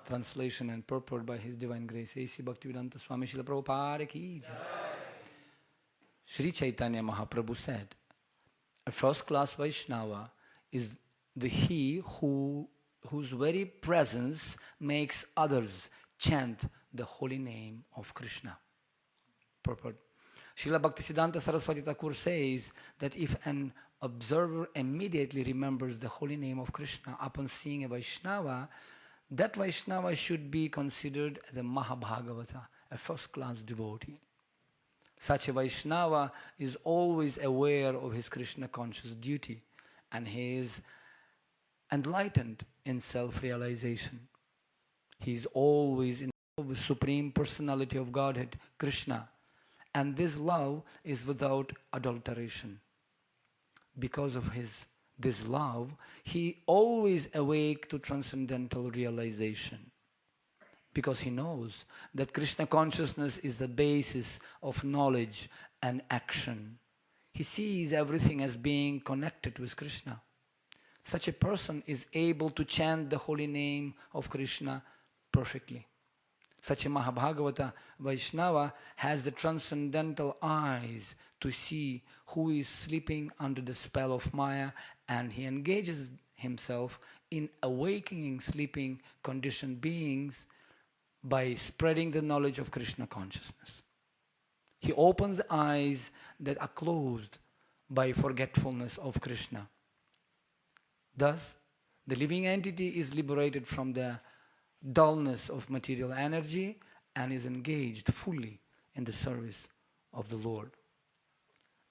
Translation and purport by His Divine Grace, A.C. Bhaktivedanta Swami Srila Prabhupada ki jai. Sri Chaitanya Mahaprabhu said, a first-class Vaishnava is he whose very presence makes others chant the holy name of Krishna. Purport. Srila Bhaktisiddhanta Saraswati Thakur says that if an observer immediately remembers the holy name of Krishna upon seeing a Vaishnava, that Vaishnava should be considered as a Mahabhagavata, a first-class devotee. Such a Vaishnava is always aware of his Krishna-conscious duty, and he is enlightened in self-realization. He is always in love with Supreme Personality of Godhead, Krishna, and this love is without adulteration. Because of this love, he always awake to transcendental realization. Because he knows that Krishna consciousness is the basis of knowledge and action. He sees everything as being connected with Krishna. Such a person is able to chant the holy name of Krishna perfectly. Such a Mahabhagavata Vaishnava has the transcendental eyes to see who is sleeping under the spell of Maya, and he engages himself in awakening sleeping conditioned beings by spreading the knowledge of Krishna consciousness. He opens the eyes that are closed by forgetfulness of Krishna. Thus, the living entity is liberated from the dullness of material energy and is engaged fully in the service of the Lord.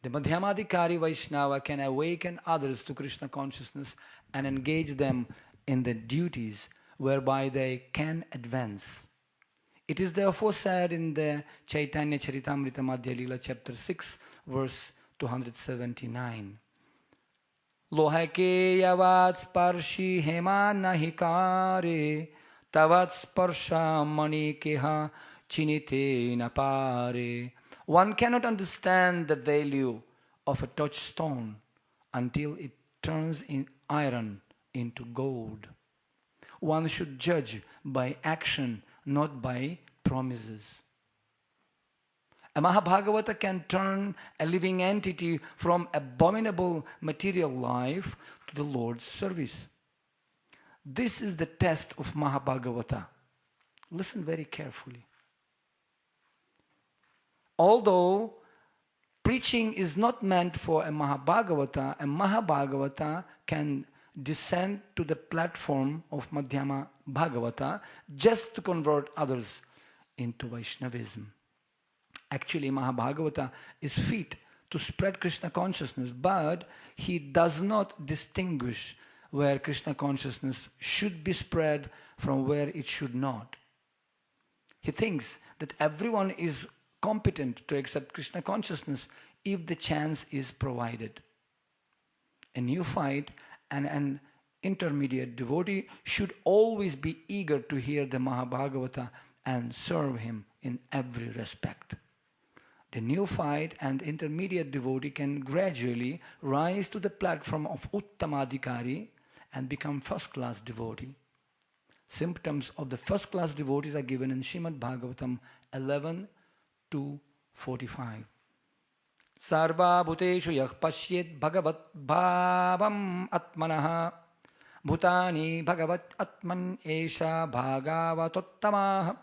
The Madhyamadikari Vaishnava can awaken others to Krishna consciousness and engage them in the duties whereby they can advance. It is therefore said in the Chaitanya Charitamrita Madhya Lila chapter 6 verse 279, Lohake yavat sparshi hema nahikare tavat sparsha mani keha chinite napare. One cannot understand the value of a touchstone until it turns in iron into gold. One should judge by action, not by promises. A Mahabhagavata can turn a living entity from abominable material life to the Lord's service. This is the test of Mahabhagavata. Listen very carefully. Although preaching is not meant for a Mahabhagavata can descend to the platform of Madhyama Bhagavata just to convert others into Vaishnavism. Actually, Mahabhagavata is fit to spread Krishna consciousness, but he does not distinguish where Krishna consciousness should be spread from where it should not. He thinks that everyone is competent to accept Krishna consciousness if the chance is provided. A neophyte and an intermediate devotee should always be eager to hear the Mahabhagavata and serve him in every respect. The neophyte and intermediate devotee can gradually rise to the platform of Uttamadikari and become first-class devotee. Symptoms of the first-class devotees are given in Srimad Bhagavatam 11:2-45. Sarva bhuteshu yah pashyet bhagavat bhavam atmanaha bhutani bhagavat atman esha bhagavatottamaha.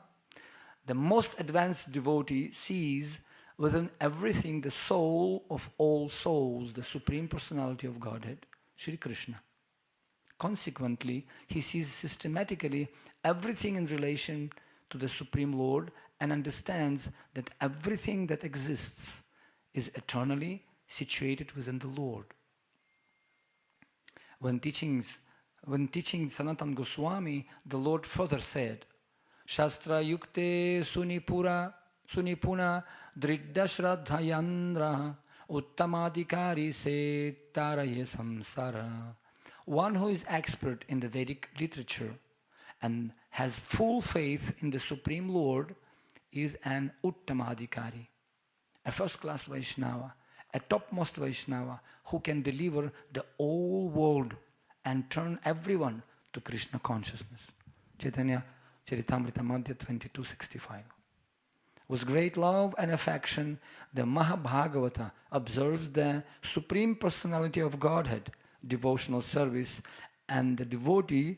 The most advanced devotee sees within everything the soul of all souls, the Supreme Personality of Godhead, Shri Krishna. Consequently, he sees systematically everything in relation to the Supreme Lord and understands that everything that exists is eternally situated within the Lord. When teaching Sanatana Goswami, the Lord further said, Shastra yukte sunipuna dridda shraddhayandra uttamadikari se taraye samsara. One who is expert in the Vedic literature and has full faith in the Supreme Lord is an Uttamadikari, a first-class Vaishnava, a topmost Vaishnava who can deliver the whole world and turn everyone to Krishna consciousness. Chaitanya Charitamrita Madhya 2265. With great love and affection, the Mahabhagavata observes the Supreme Personality of Godhead, devotional service, and the devotee,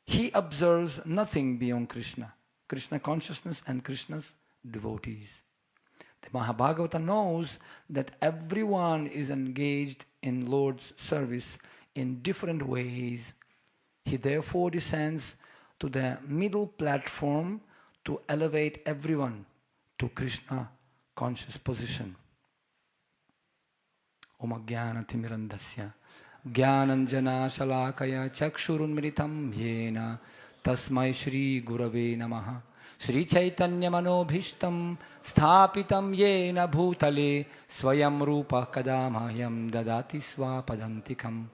he observes nothing beyond Krishna, Krishna consciousness and Krishna's devotees. The Mahabhagavata knows that everyone is engaged in Lord's service in different ways. He therefore descends to the middle platform to elevate everyone to Krishna conscious position. Om Ajnana-timirandasya Jnananjana Shalakaya Chakshurunmritam Yena Tasmai Shri Gurave Namaha Shri Chaitanya Manobhishtam Sthapitam Yena Bhutale Swayam Rupa Kadamahyam Dadati Swapadantikam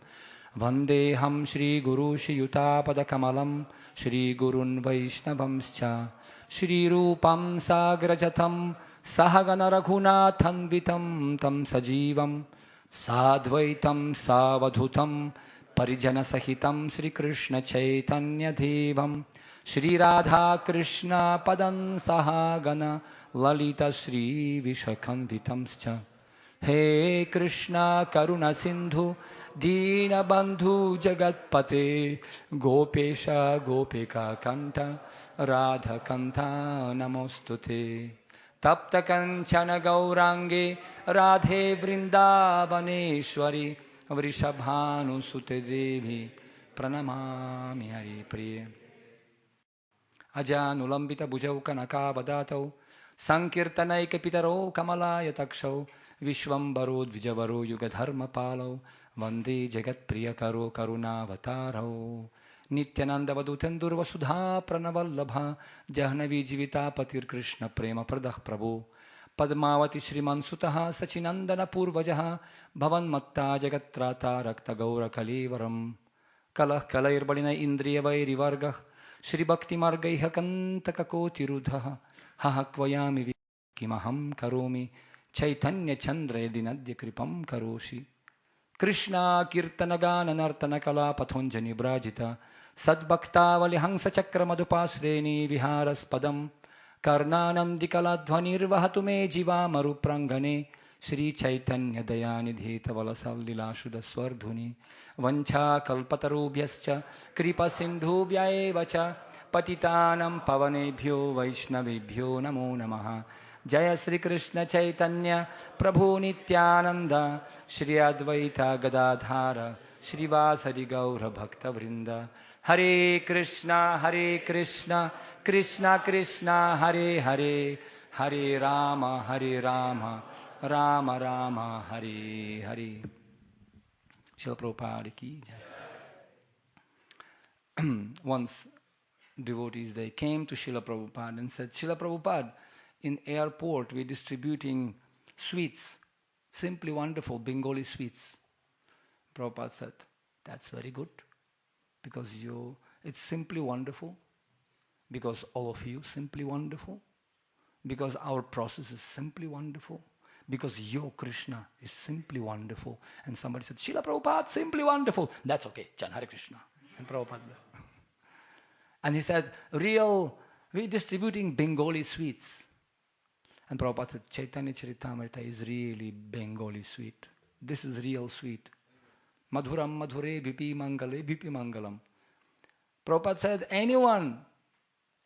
Vandeham Shri Guru Shiyuta Kamalam Shri Gurun Vaishnavamscha Shri Rupam Sagrajatam Sahagana Raghunathanvitam Tam Sajivam Sadvaitam Savadhutam Parijana Sahitam Sri Krishna Chaitanya Devam Shri Radha Krishna Padam Sahagana Lalita Shri Vishakhanvitamscha He Krishna Karuna Sindhu Dina Bandhu Jagatpate Gopesha Gopika Kanta Radha Kanta Namostute Tapta Kanchana Gaurange Radhe Vrindavaneshwari Vrishabhanu Sute Devi Pranamami Hari Priya Ajanulambita Bhujau Kanaka Badatau Sankirtanaika Pitaro Kamalaya Takshau Vishwambaro Dvijavaro Yugadharma Palau Vande Jagat Priyakaro Karuna Vatarau Nityananda Vadutendur Vasudha Pranavallabha Jahnavi Jivita Patir Krishna Prema Pradah Prabhu Padmavati Shriman Sutaha Sachinandana Purvajaha Bhavan Matta Jagatrata Rakta Gaura Kalivaram Kalah Kalair Balina Indriya Vairi Vargah Shri Bhakti Margaiha Kantaka Kotirudha Hahakvayami Kimaham Karomi Chaitanya Chandra Dinadya Kripam Karoshi Krishna Kirtanagana Nartana Kala Pathonjani Brajita Sadbhakta Valihansa Chakra Madhupasreni Viharas Padam Karnanandikala Dhvanirvahatu me Jiva Maruprangane Shri Chaitanya Dayanidhi Tavalasal Lila Shuddha Swardhuni Vancha Kalpatarubhyascha Kripa Sindhubhyaevacha Patitanam Pavanebhyo Vaishnavibhyo Namo Namaha Jaya Sri Krishna Chaitanya Prabhu Nityananda Shri Advaita Gadadhara Shri Vasari Gaura Bhakta Vrinda Hare Krishna Krishna Krishna Hare Hare Hare Rama Rama Rama Hare Hare. Srila Prabhupada ki jai. Once devotees, they came to Srila Prabhupada and said, Srila Prabhupada, in airport we're distributing sweets, simply wonderful Bengali sweets. Prabhupada said, that's very good, because it's simply wonderful, because all of you simply wonderful, because our process is simply wonderful, because your Krishna is simply wonderful. And somebody said, Srila Prabhupada, simply wonderful. That's okay, Chan Hare Krishna. And Prabhupada. And he said, we're distributing Bengali sweets. And Prabhupada said, Chaitanya Charitamrita is really Bengali sweet. This is real sweet. Madhuram madhure vipi mangale vipi mangalam. Prabhupada said, anyone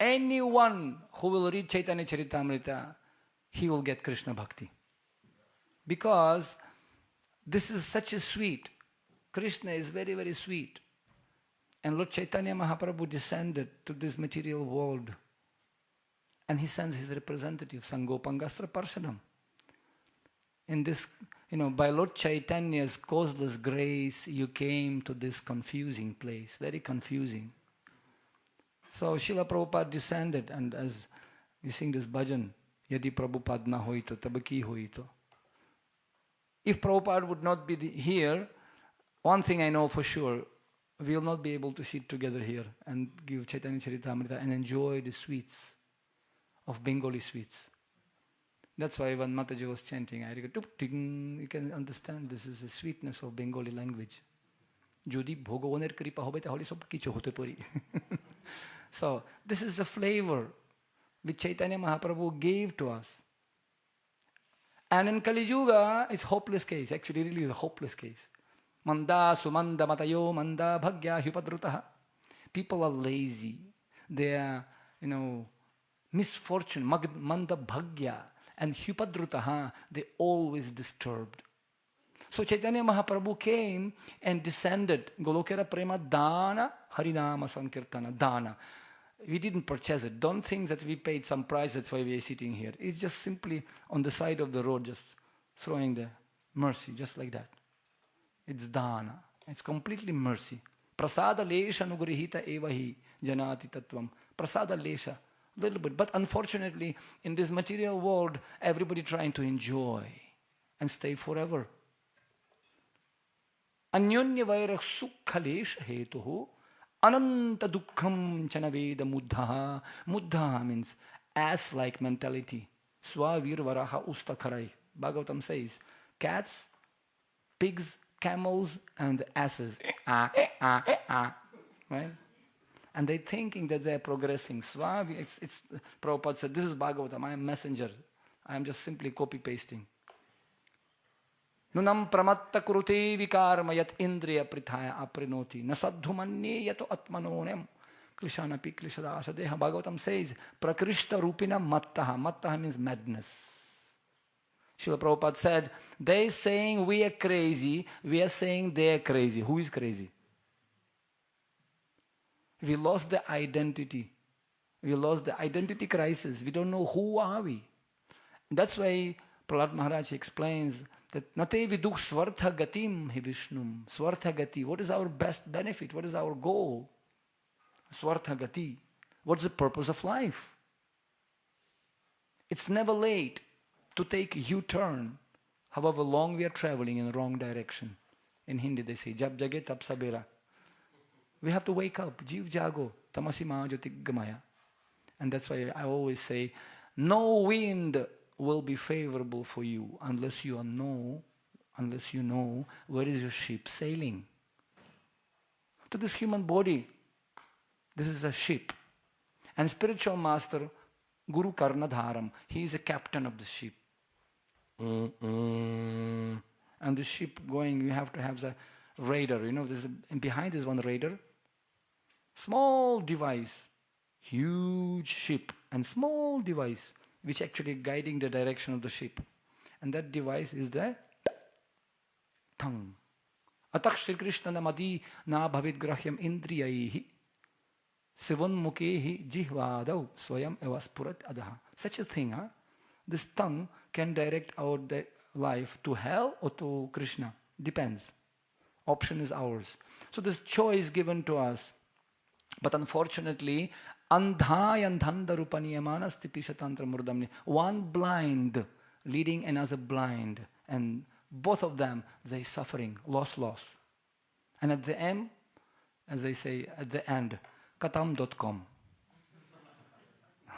who will read Chaitanya Charitamrita, he will get Krishna Bhakti. Because this is such a sweet. Krishna is very, very sweet. And Lord Chaitanya Mahaprabhu descended to this material world. And he sends his representative, Sangopangastra Parshadam. In this, by Lord Chaitanya's causeless grace, you came to this confusing place, very confusing. So Srila Prabhupada descended, and as we sing this bhajan, Yadi Prabhupada na hoito, tabaki hoito. If Prabhupada would not be here, one thing I know for sure, we will not be able to sit together here and give Chaitanya Charitamrita and enjoy the sweets of Bengali sweets. That's why when Mataji was chanting, I go, you can understand this is the sweetness of Bengali language. Jodi bhagawaner kripa hobe tahole sob kichu hote pari. So this is the flavor which Chaitanya Mahaprabhu gave to us. And in Kali Yuga, it's hopeless case. Actually, really is a hopeless case. Manda sumanda matayo manda bhagya hupadrutaha. People are lazy. They are, misfortune, manda bhagya and hupadrutaha, they always disturbed. So Chaitanya Mahaprabhu came and descended. Golokera prema dana harinama sankirtana. Dana. We didn't purchase it. Don't think that we paid some price, that's why we are sitting here. It's just simply on the side of the road, just throwing the mercy, just like that. It's dana. It's completely mercy. Prasada lesha nugrihita evahi janati tattvam. Prasada lesha. Little bit. But unfortunately, in this material world, everybody trying to enjoy and stay forever. Anyonya vairah sukha lesha hetuhu. Ananta dukkham chanaveda muddha. Muddha means ass-like mentality. Swavir varaha ustakharai. Bhagavatam says, cats, pigs, camels, and asses. Right? And they're thinking that they're progressing. Swavi, Prabhupada said, this is Bhagavatam, I am messenger. I am just simply copy-pasting. Nunam pramatta kurute vikarma yat indriya prithaya aprinoti nasadhumanne yato atmanonem klishanapi klishadasa deha. Bhagavatam says prakrishta rupina mattaha. Mattaha means madness. Srila Prabhupada said, they saying we are crazy, we are saying they are crazy. Who is crazy? We lost the identity. We lost the identity crisis. We don't know who are we. That's why Prahlad Maharaj explains that nate viduh swartha gatim hi Vishnum. Swartha gati. What is our best benefit? What is our goal? Swartha gati. What's the purpose of life? It's never late to take a U-turn, however long we are traveling in the wrong direction. In Hindi they say, jab jage tab sabera. We have to wake up. Jeev jago, tamasi ma jyotiggamaya. And that's why I always say, no wind will be favorable for you unless you know where is your ship sailing. To this human body, this is a ship. And spiritual master, Guru Karnadharam, he is a captain of the ship. And the ship going, you have to have the radar. Behind is one radar. Small device, huge ship, and small device, which actually guiding the direction of the ship. And that device is the tongue. Atak Shri Krishna namadi na bhavit grahyam indriyaihi sivan mukehi jihvadav swayam evaspurat adaha. Such a thing, huh? This tongue can direct our life to hell or to Krishna. Depends. Option is ours. So this choice given to us. But unfortunately, andhai andhandarupaniyamanaasti pishatantra murdamni. One blind leading another blind. And both of them, they suffering, loss. And at the end, as they say, at the end, katam.com.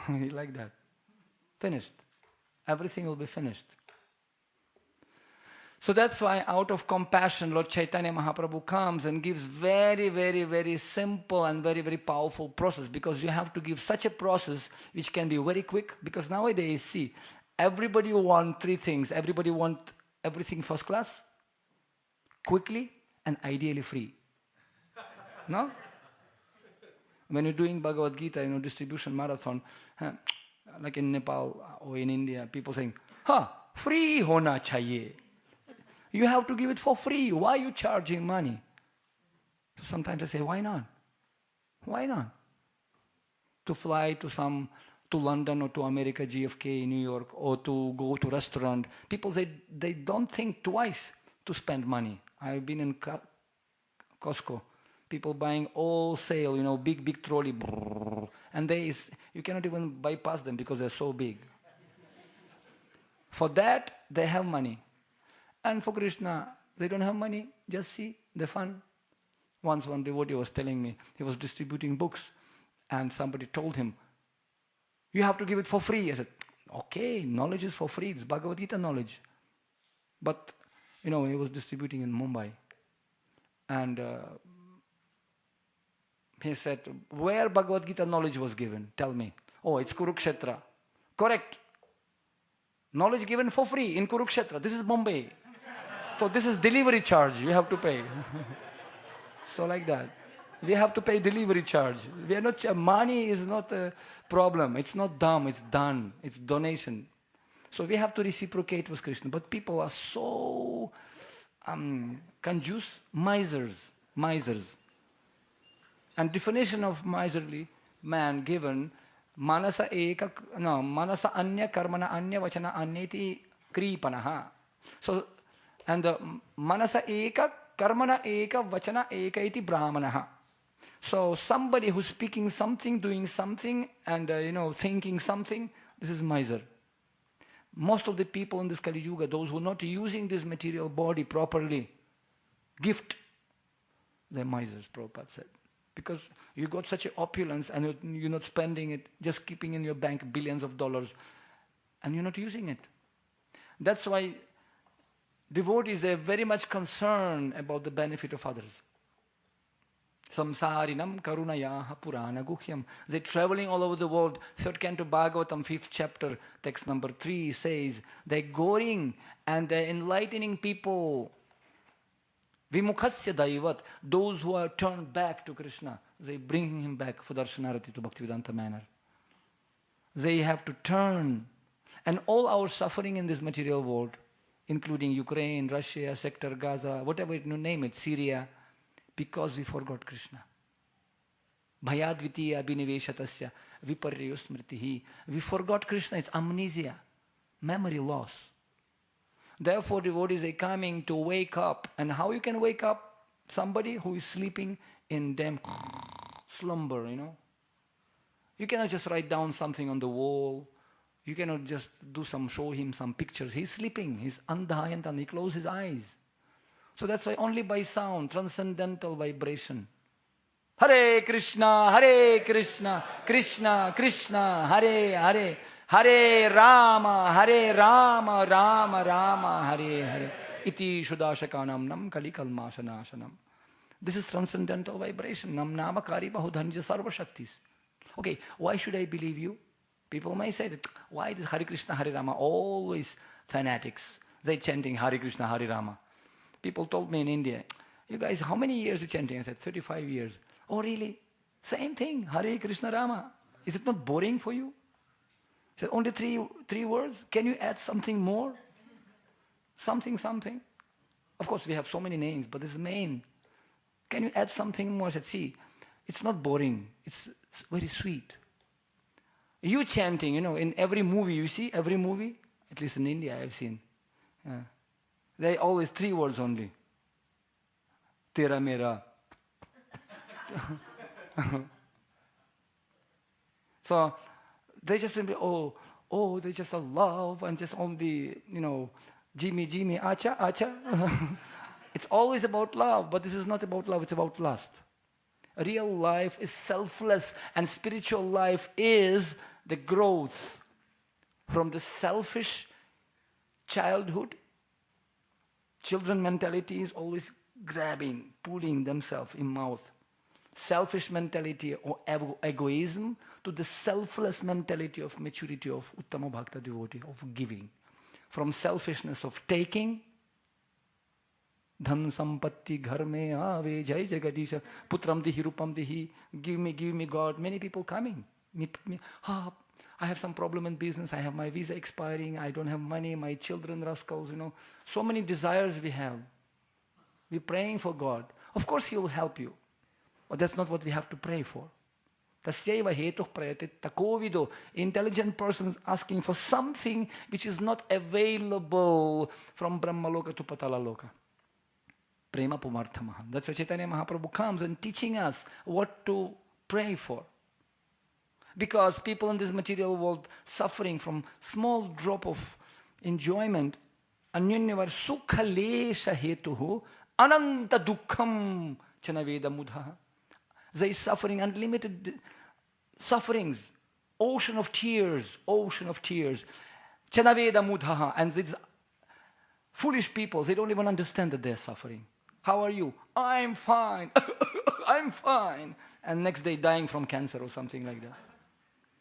Like that. Finished. Everything will be finished. So that's why out of compassion, Lord Chaitanya Mahaprabhu comes and gives very, very, very simple and very, very powerful process, because you have to give such a process which can be very quick, because nowadays, see, everybody wants three things. Everybody wants everything first class, quickly, and ideally free. No? When you're doing Bhagavad Gita, distribution marathon, like in Nepal or in India, people saying, free hona chahiye. You have to give it for free. Why are you charging money? Sometimes I say, why not? Why not? To fly to London or to America, GFK, New York, or to go to restaurant. People say they don't think twice to spend money. I've been in Costco. People buying all sale, big trolley. And you cannot even bypass them because they're so big. For that, they have money. And for Krishna, they don't have money. Just see the fun. Once one devotee was telling me, he was distributing books, and somebody told him, you have to give it for free. I said, okay, knowledge is for free. It's Bhagavad Gita knowledge. But, he was distributing in Mumbai. And He said, where Bhagavad Gita knowledge was given? Tell me. Oh, it's Kurukshetra. Correct. Knowledge given for free in Kurukshetra. This is Bombay. So this is delivery charge. You have to pay. So like that. We have to pay delivery charge. We are not. Money is not a problem. It's not dumb. It's done. It's donation. So we have to reciprocate with Krishna. But people are so conjuice, misers. And definition of miserly man given, manasa anya karmana anya vachana anyeti kripanaha. So, and the manasa eka karmana eka vachana eka iti brahmanaha. So somebody who's speaking something, doing something, and thinking something, this is miser. Most of the people in this Kali Yuga, those who are not using this material body properly, gift, they're misers, Prabhupada said. Because you got such an opulence and you're not spending it, just keeping in your bank billions of dollars, and you're not using it. That's why devotees, they're very much concerned about the benefit of others. Samsarinam karunayaha purana guhyam. They're traveling all over the world. Third canto Bhagavatam, 5th chapter, text number 3 says, they're going and they're enlightening people. Vimukhasya daivat, those who are turned back to Krishna, they bring him back for darshanarati to Bhaktivedanta manner. They have to turn. And all our suffering in this material world, including Ukraine, Russia, Sector Gaza, whatever you name it, Syria, because we forgot Krishna. Bhayadvitiya abhiniveshatasya viparyo smritihi. We forgot Krishna, it's amnesia, memory loss. Therefore, devotees are coming to wake up. And how you can wake up? Somebody who is sleeping in damn slumber, You cannot just write down something on the wall. You cannot just show him some pictures. He's sleeping. He's andhayantan. He closed his eyes. So that's why only by sound, transcendental vibration. Hare Krishna, Krishna Krishna, Hare Hare. Hare Rama, Rama Rama, Hare Hare. Iti Shudashakanam Nam Kali Kalmashanashanam. This is transcendental vibration. Nam Namakari Bahudhanija Sarva Shaktis. Okay, why should I believe you? People may say that, why is Hare Krishna, Hare Rama always fanatics? They chanting Hare Krishna, Hare Rama. People told me in India, you guys, how many years you chanting? I said, 35 years. Oh, really? Same thing, Hare Krishna Rama. Is it not boring for you? So only three words? Can you add something more? Something. Of course, we have so many names, but this is main. Can you add something more? I said, see, it's not boring. It's very sweet. You chanting, in every movie, you see, every movie, at least in India I've seen. They always 3 words only. Tera mera. So, they just simply, they just love and just only, Jimmy, acha. It's always about love, but this is not about love, it's about lust. Real life is selfless, and spiritual life is the growth from the selfish childhood. Children mentality is always grabbing, pulling themselves in mouth. Selfish mentality or egoism to the selfless mentality of maturity of Uttama Bhakta devotee, of giving. From selfishness of taking, dhan sampatti ghar mein aave jai jagadisha, putram dihi rupam dihi, give me God. Many people coming. I have some problem in business, I have my visa expiring, I don't have money, my children rascals, So many desires we have. We're praying for God. Of course He will help you. But that's not what we have to pray for. Tasyaiva hetuh prayate takovido. Intelligent person asking for something which is not available from Brahmaloka to Patalaloka. Prema pumarthamaha. That's why Chaitanya Mahaprabhu comes and teaching us what to pray for. Because people in this material world suffering from small drop of enjoyment, anyanyavar sukha lesha hetuhu ananta dukkham chanaveda mudha. They suffering unlimited sufferings, ocean of tears. Chanaveda mudha. And these foolish people, they don't even understand that they're suffering. How are you? I'm fine. I'm fine. And next day dying from cancer or something like that.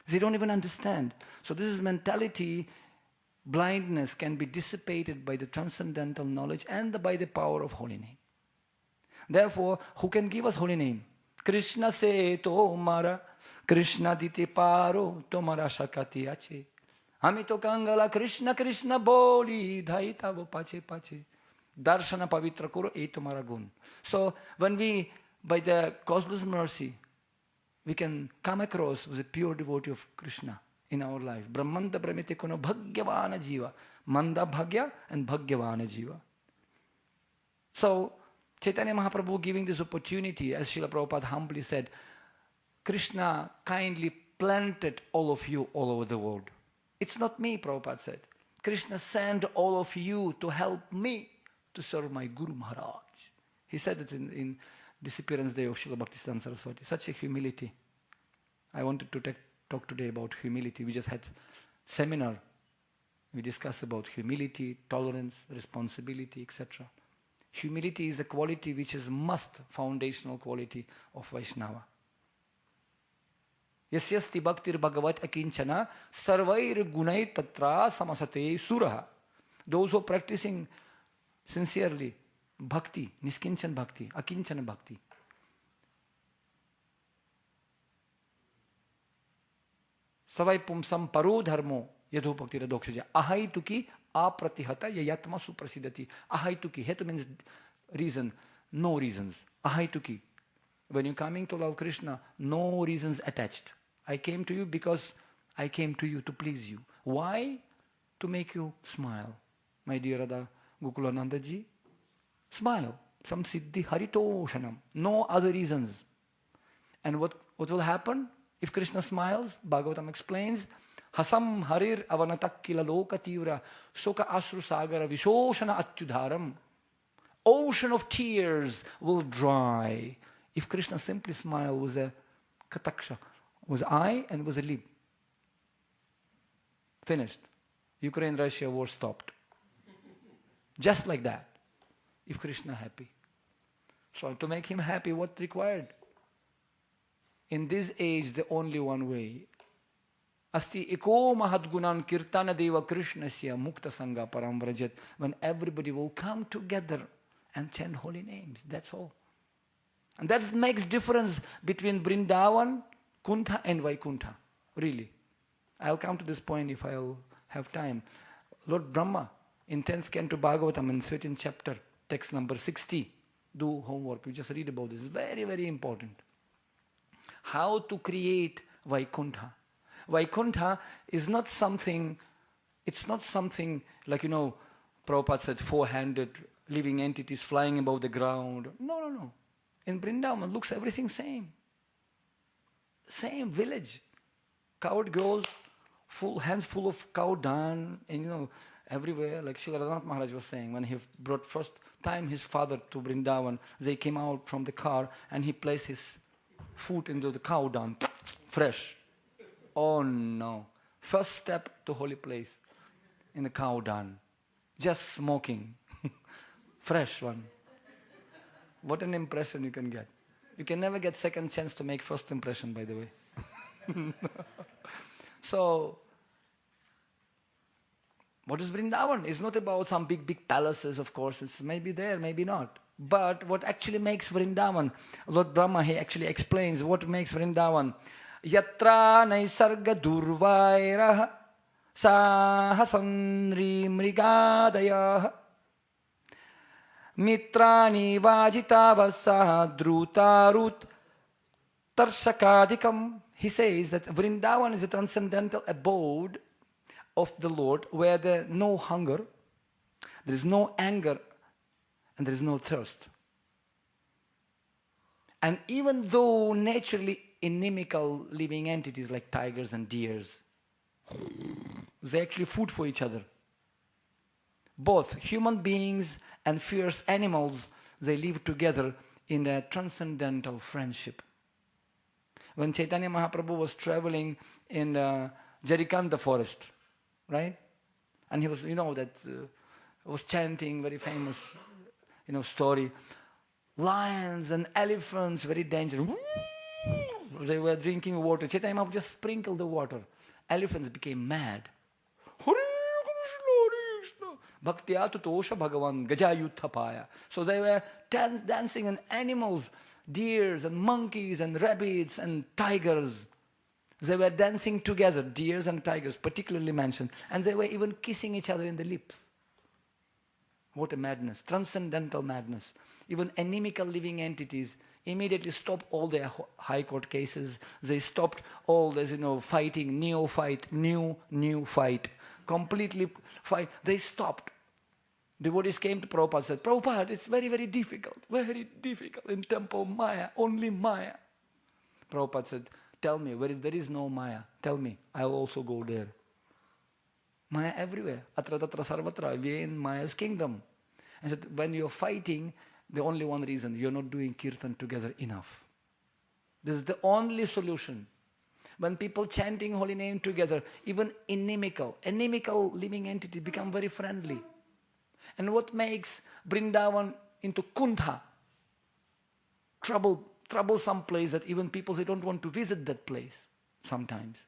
They don't even understand. So this is mentality. Blindness can be dissipated by the transcendental knowledge and by the power of holy name. Therefore, who can give us holy name? Krishna se tomara, Krishna dite paro, tomara shakati ache. Hami to kangala Krishna Krishna boli, dhaita vo pache pache. Darshana pavitra kuro e tomara gun. So when we, by the causeless mercy, we can come across with a pure devotee of Krishna in our life. Brahmanda brahmite kono bhagyavana jiva. Manda bhagya and bhagyavana jiva. So, Chaitanya Mahaprabhu giving this opportunity, as Srila Prabhupada humbly said, Krishna kindly planted all of you all over the world. It's not me, Prabhupada said. Krishna sent all of you to help me to serve my Guru Maharaj. He said it in Disappearance Day of Srila Bhaktisiddhanta Saraswati. Such a humility. I wanted to talk today about humility. We just had seminar. We discussed about humility, tolerance, responsibility, etc. Humility is a quality which is must, foundational quality of Vaishnava. Yasyasti bhaktir bhagavat akinchana sarvair gunair tatra samasate suraha. Those who are practicing sincerely bhakti, niskinchan bhakti, akinchana bhakti. Savai pumsam paro dharmo yadho bhakti radokshaja. Ahaituki apratihata yayatma suprasidati. Ahaituki. Hetu means reason. No reasons. Ahaituki. When you're coming to love Krishna, no reasons attached. I came to you because I came to you to please you. Why? To make you smile. My dear Radha Gokulananda ji, smile. Some siddhi haritoshanam. No other reasons. And what will happen if Krishna smiles? Bhagavatam explains, Hasam harir avanatak kila loka tivra soka asru sagara vishoshana atyudharam. Ocean of tears will dry if Krishna simply smile with a kataksha, with eye and with a lip. Finished. Ukraine-Russia war stopped. Just like that. If Krishna happy. So to make him happy, what required? In this age, the only one way. Asti eko mahadgunan kirtana deva Krishnasya mukta sangha param vrajat. When everybody will come together and chant holy names. That's all. And that makes difference between Vrindavan, Kuntha and Vaikuntha. Really. I'll come to this point if I'll have time. Lord Brahma, in 10th canto Bhagavatam, in certain chapter, text number 60, do homework. You just read about this. It's very, very important. How to create Vaikuntha. Vaikuntha is not something, it's not something like, Prabhupada said, four-handed living entities flying above the ground. No, no, no. In Vrindavan, looks everything same. Same village. Coward girls, hands full of cow dung, and everywhere, like Srila Radhanath Maharaj was saying, when he brought first time his father to Vrindavan, they came out from the car and he placed his foot into the cow dung, fresh. Oh no. First step to holy place in the cow dung. Just smoking. Fresh one. What an impression you can get. You can never get second chance to make first impression, by the way. So, what is Vrindavan? It's not about some big, big palaces, of course. It's maybe there, maybe not. But what actually makes Vrindavan, Lord Brahma, he actually explains what makes Vrindavan. Yatra naisarga durvairaha sahasanri mrigadayah mitrani vajitavasaha drutarut tarsakadikam. He says that Vrindavan is a transcendental abode of the Lord where there is no hunger, there is no anger, and there is no thirst. And even though naturally inimical living entities like tigers and deers, they actually food for each other. Both human beings and fierce animals, they live together in a transcendental friendship. When Chaitanya Mahaprabhu was traveling in the Jarikanda forest, right? And he was, was chanting, very famous, story. lions and elephants, very dangerous. They were drinking water. Chaitanya Mahaprabhu just sprinkled the water. Elephants became mad. Hare Krishna, Krishna. Bhaktya tutosha Bhagavan Gajayuthapaya. So they were dancing, and animals, deers and monkeys and rabbits and tigers, they were dancing together, deers and tigers particularly mentioned, and they were even kissing each other in the lips. What a madness, transcendental madness. Even anemical living entities immediately stopped all their high court cases. They stopped all this, fighting, new fight, completely fight. They stopped. Devotees came to Prabhupada and said, Prabhupada, it's very, very difficult in temple Maya, only Maya. Prabhupada said, tell me, there is no Maya, tell me, I will also go there. Maya everywhere. Atra tatra sarvatra. We are in Maya's kingdom. And said, when you're fighting, the only one reason, you're not doing kirtan together enough. This is the only solution. When people chanting holy name together, even inimical living entity become very friendly. And what makes Vrindavan into Kuntha? Troublesome place that even people, they don't want to visit that place sometimes.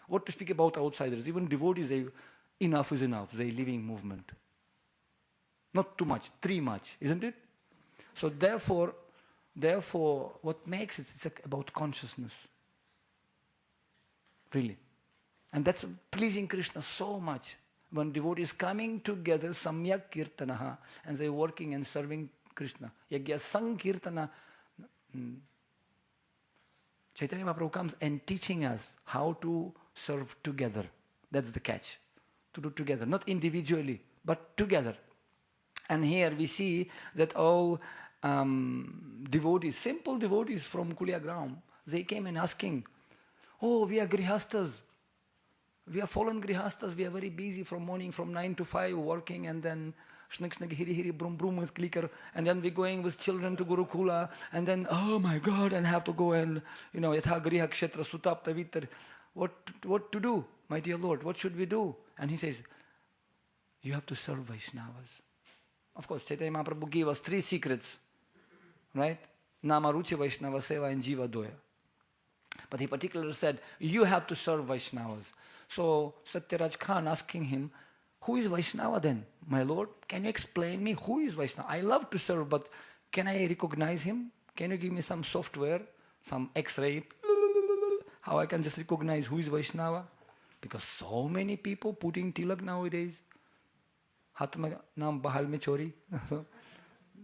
What to speak about outsiders? Even devotees, enough is enough. They living movement. Not too much, too much, isn't it? So therefore, what makes it, it's about consciousness. Really. And that's pleasing Krishna so much. When devotees coming together, samyak kirtanaha, and they're working and serving Krishna. Yagya sankirtana. Chaitanya Mahaprabhu comes and teaching us how to serve together. That's the catch. To do together, not individually, but together. And here we see that all devotees, simple devotees from Kuliagram, they came and asking, oh, we are grihastas. We are fallen grihastas. We are very busy from morning, from 9 to 5 working, and then shnik shnik hiri hiri brum brum with clicker, and then we're going with children to Gurukula, and then, oh my God, and have to go and, yatha griha kshetra sutapta vittar. What to do, my dear Lord? What should we do? And he says, you have to serve Vaishnavas. Of course, Chaitanya Mahaprabhu gave us 3 secrets, right? Nama Ruchi Vaishnava Seva and Jiva Doya. But he particularly said, you have to serve Vaishnavas. So Satyaraj Khan asking him, who is Vaishnava then? My Lord, can you explain me who is Vaishnava? I love to serve, but can I recognize him? Can you give me some software, some X-ray? How I can just recognize who is Vaishnava? Because so many people putting tilak nowadays. Hatma naam bahal mein chori.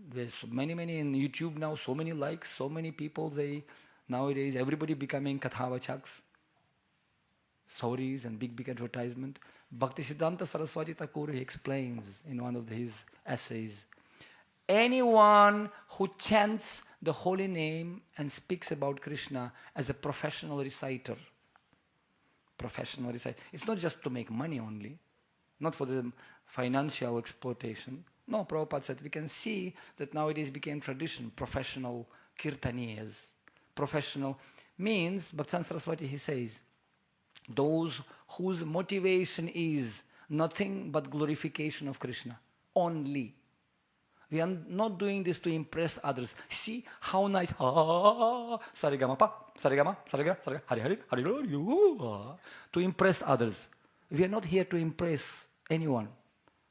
There's many in YouTube now, so many likes, so many people, nowadays everybody becoming kathavachaks. Stories and big advertisement. Bhaktisiddhanta Saraswati Thakur explains in one of his essays, anyone who chants the holy name and speaks about Krishna as a professional reciter. It's not just to make money only, not for the financial exploitation. No, Prabhupada said we can see that nowadays became tradition, professional kirtaniyas. Professional means, Bhaktan Saraswati, he says, those whose motivation is nothing but glorification of Krishna. Only. We are not doing this to impress others. See how nice. Sarigama pa, sarigama, sarigama, hari hari, hari hari. To impress others. We are not here to impress anyone.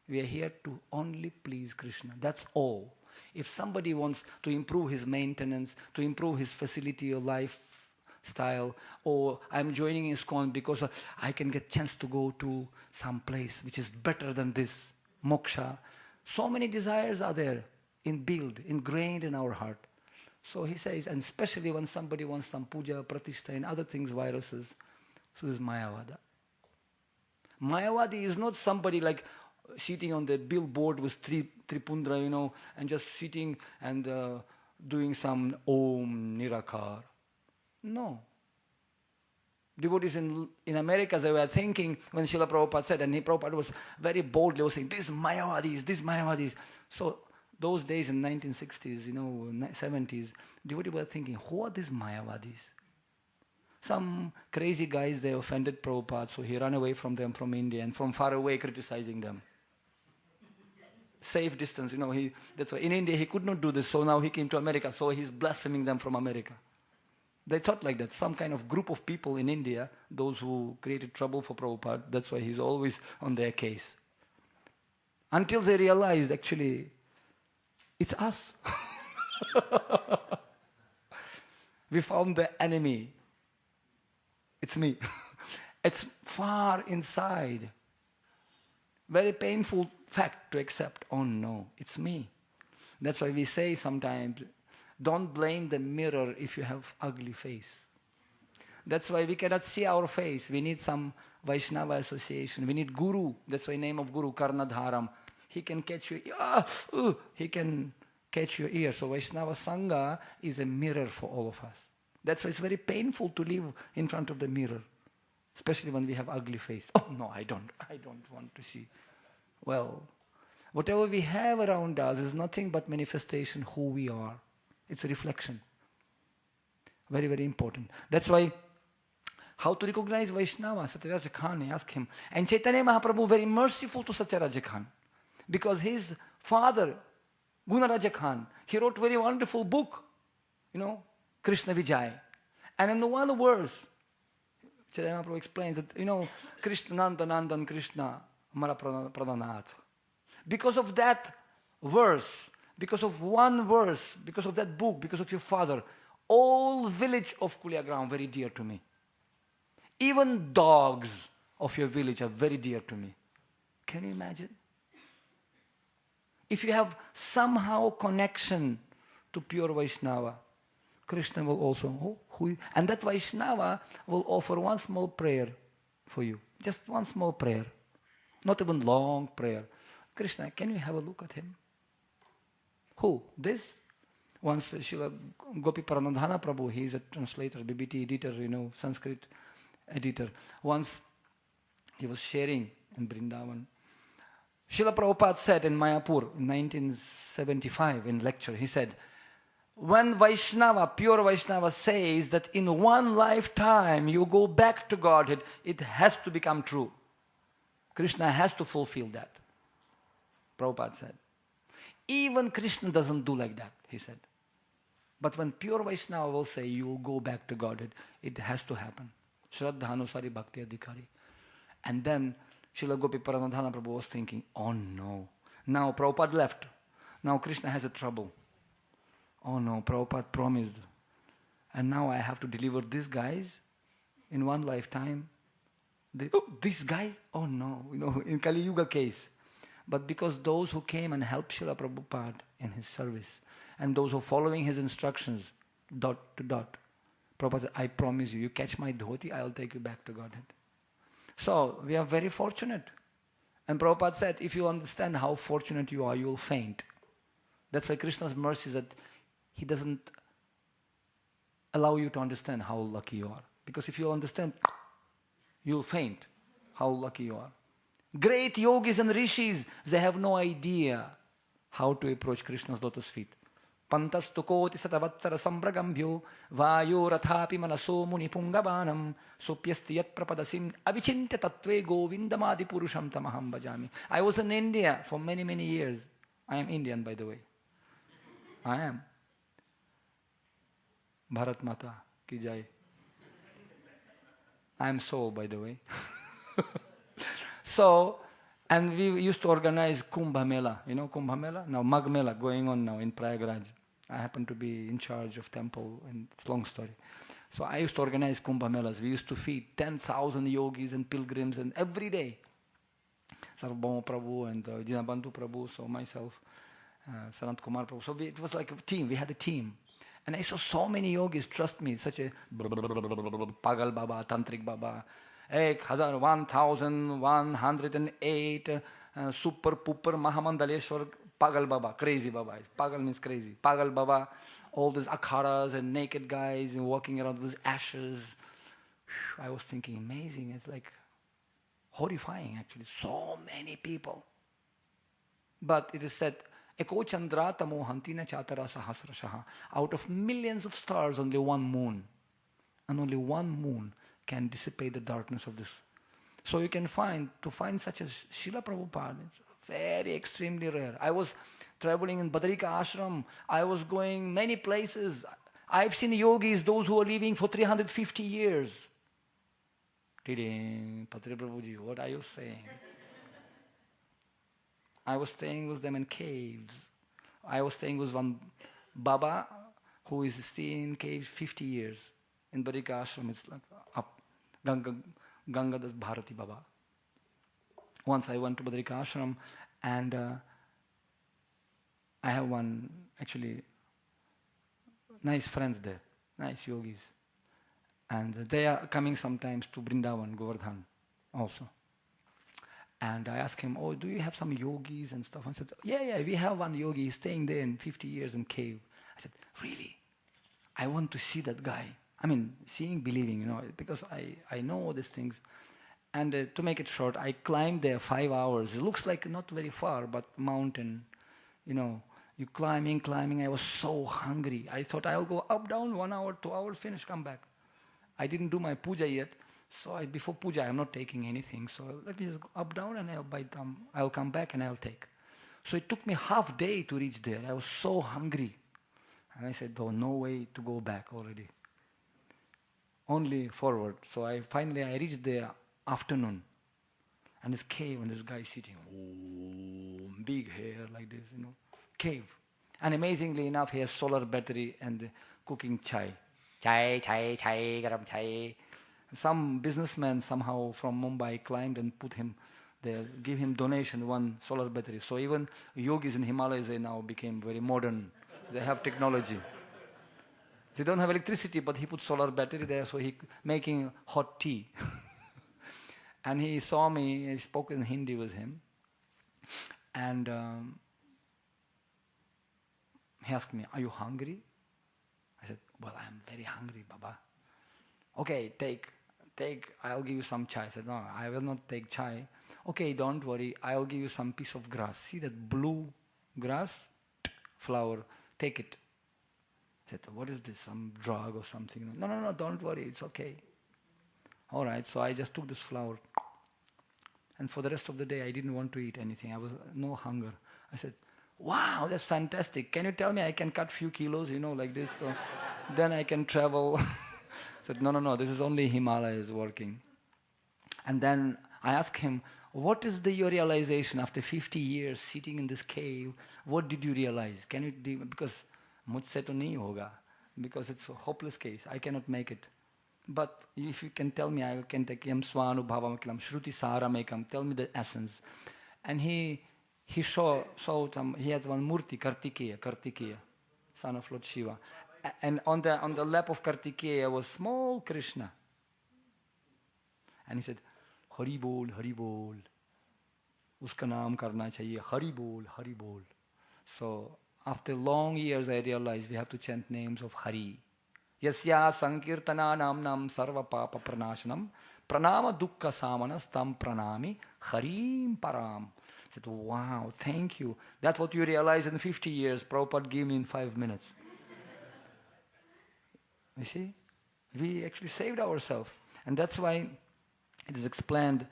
We are here to only please Krishna. That's all. If somebody wants to improve his maintenance, to improve his facility of lifestyle, or I'm joining ISKCON because I can get chance to go to some place which is better than this, moksha. So many desires are there ingrained in our heart. So he says, and especially when somebody wants some puja, pratishtha and other things, viruses, so this is Mayavada. Mayavadi is not somebody like sitting on the billboard with Tripundra, and just sitting and doing some Om Nirakar. No. Devotees in America, they were thinking, when Srila Prabhupada said, and Prabhupada was very boldly was saying, these Mayavadis. So those days in 1960s, 70s, devotees were thinking, who are these Mayavadis? Some crazy guys, they offended Prabhupada, so he ran away from them from India and from far away criticizing them. safe distance. That's why in India he could not do this, so now he came to America, so he's blaspheming them from America. They thought like that, some kind of group of people in India, those who created trouble for Prabhupada, that's why he's always on their case. Until they realized, actually, it's us. We found the enemy. It's me. It's far inside. Very painful fact to accept. Oh no, it's me. That's why we say sometimes, don't blame the mirror if you have ugly face. That's why we cannot see our face. We need some Vaishnava association. We need Guru. That's why name of Guru, Karnadharam. He can catch you. He can catch your ear. So Vaishnava Sangha is a mirror for all of us. That's why it's very painful to live in front of the mirror. Especially when we have ugly face. Oh no, I don't want to see. Well, whatever we have around us is nothing but manifestation who we are. It's a reflection. Very, very important. That's why, how to recognize Vaishnava? Satyaraja Khan, asked him. And Chaitanya Mahaprabhu very merciful to Satyaraja Khan. Because his father, Gunaraja Khan, he wrote very wonderful book, Krishna Vijay. And in the one verse, Chaitanya Mahaprabhu explains that, Krishna Nandan Krishna Mara Pradanath. Because of that verse, because of one verse, because of that book, because of your father, all village of Kuliagram very dear to me. Even dogs of your village are very dear to me. Can you imagine? If you have somehow connection to pure Vaishnava, Krishna will also, and that Vaishnava will offer one small prayer for you. Just one small prayer. Not even long prayer. Krishna, can you have a look at him? Who? This? Once Srila Gopi Paranadhana Prabhu, he is a translator, BBT editor, Sanskrit editor. Once he was sharing in Vrindavan. Srila Prabhupada said in Mayapur in 1975 in lecture, he said, when Vaishnava, pure Vaishnava says that in one lifetime you go back to Godhead, it has to become true. Krishna has to fulfill that. Prabhupada said. Even Krishna doesn't do like that, he said. But when pure Vaishnava will say you will go back to Godhead, it has to happen. Shraddha Anusari Bhakti Adhikari. And then Srila Gopi Paranadhana Prabhu was thinking, oh no, now Prabhupada left. Now Krishna has a trouble. Oh no, Prabhupada promised. And now I have to deliver these guys in one lifetime. These guys? Oh no, in Kali Yuga case. But because those who came and helped Srila Prabhupada in his service, and those who are following his instructions, dot to dot, Prabhupada said, I promise you catch my dhoti, I'll take you back to Godhead. So, we are very fortunate. And Prabhupada said, if you understand how fortunate you are, you will faint. That's why Krishna's mercy is that he doesn't allow you to understand how lucky you are. Because if you understand, you'll faint how lucky you are. Great yogis and rishis, they have no idea how to approach Krishna's lotus feet. Pantastu koti satavatsara sambragambhyo vayo rathapi manaso muni pungabanam sopyasti yat prapadasim avichintya tattve govindamadi purusham tamaham bhajami. I was in India for many, many years. I am Indian, by the way. I am. Bharat Mata ki jai. I am soul, by the way. So, and we used to organize Kumbh Mela. You know Kumbh Mela? Now Magh Mela going on now in Prayagraj. I happen to be in charge of temple, and it's a long story. So I used to organize Kumbh Melas. We used to feed 10,000 yogis and pilgrims, and every day, Sarvabhauma Prabhu and Dinabandhu Prabhu, so myself, Sanat Kumar Prabhu. So it was like a team. We had a team. And I saw so many yogis, trust me, such a Pagal Baba, Tantric Baba, 1108, Super Pooper Mahamandaleshwar, Pagal Baba, crazy Baba. Pagal means crazy. Pagal Baba, all these akharas and naked guys and walking around with ashes. I was thinking, amazing. It's like horrifying, actually. So many people. But it is said, Eko Chandra Tamo Hantina Chatara Sahasrashaha. Out of millions of stars, only one moon. And only one moon can dissipate the darkness of this. So you can find, to find such as Srila Prabhupada, it's very extremely rare. I was traveling in Badrika ashram. I was going many places. I've seen yogis, those who are living for 350 years. Patri Prabhuji, what are you saying? I was staying with them in caves. I was staying with one Baba who is staying in caves 50 years. In Badrika ashram, it's like up. Gangadas Bharati Baba. Once I went to Badrika ashram and I have one actually nice friends there, nice yogis. And they are coming sometimes to Vrindavan, Govardhan also. And I asked him, oh, do you have some yogis and stuff? And I said, yeah, we have one yogi, he's staying there in 50 years in cave. I said, really? I want to see that guy. I mean, seeing, believing, because I know all these things. And to make it short, I climbed there 5 hours. It looks like not very far, but mountain, you climbing. I was so hungry. I thought I'll go up, down, 1 hour, 2 hours, finish, come back. I didn't do my puja yet. So before puja, I'm not taking anything. So let me just go up, down, and I'll come back and I'll take. So it took me half day to reach there. I was so hungry. And I said, oh, no way to go back already. Only forward. So finally I reached there afternoon. And this cave and this guy sitting, big hair like this, cave. And amazingly enough, he has solar battery and cooking chai. Chai, garam chai. Some businessman somehow from Mumbai climbed and put him there, give him donation, one solar battery. So even yogis in Himalayas, they now became very modern. They have technology. They don't have electricity, but he put solar battery there, so he making hot tea. And he saw me, I spoke in Hindi with him. And he asked me, are you hungry? I said, well, I'm very hungry, Baba. Okay, take, I'll give you some chai. I said, no, I will not take chai. Okay, don't worry, I'll give you some piece of grass. See that blue grass? Flower, take it. I said, what is this, some drug or something? No, don't worry, it's okay. All right, so I just took this flower. And for the rest of the day, I didn't want to eat anything. I was no hunger. I said, wow, that's fantastic. Can you tell me I can cut few kilos, like this? So then I can travel. I said, no, this is only Himalayas working. And then I asked him, what is your realization after 50 years sitting in this cave? What did you realize? Can you do, because mujhse to nahi hoga, because it's a hopeless case. I cannot make it. But if you can tell me, I can take yam swanubhavamaklam, shruti saramekam, tell me the essence. And he saw some, he has one murti, Kartikeya, son of Lord Shiva. And on the lap of Kartikeya was small Krishna. And he said, Hari bol, uska naam karna chahiye, Hari bol. So after long years I realized we have to chant names of Hari. Yasya sankirtana nam sarva papa pranashanam pranama dukkha samanas tam pranami harim param. I said, wow, thank you. That's what you realize in 50 years. Prabhupada gave me in 5 minutes. You see? We actually saved ourselves. And that's why it is explained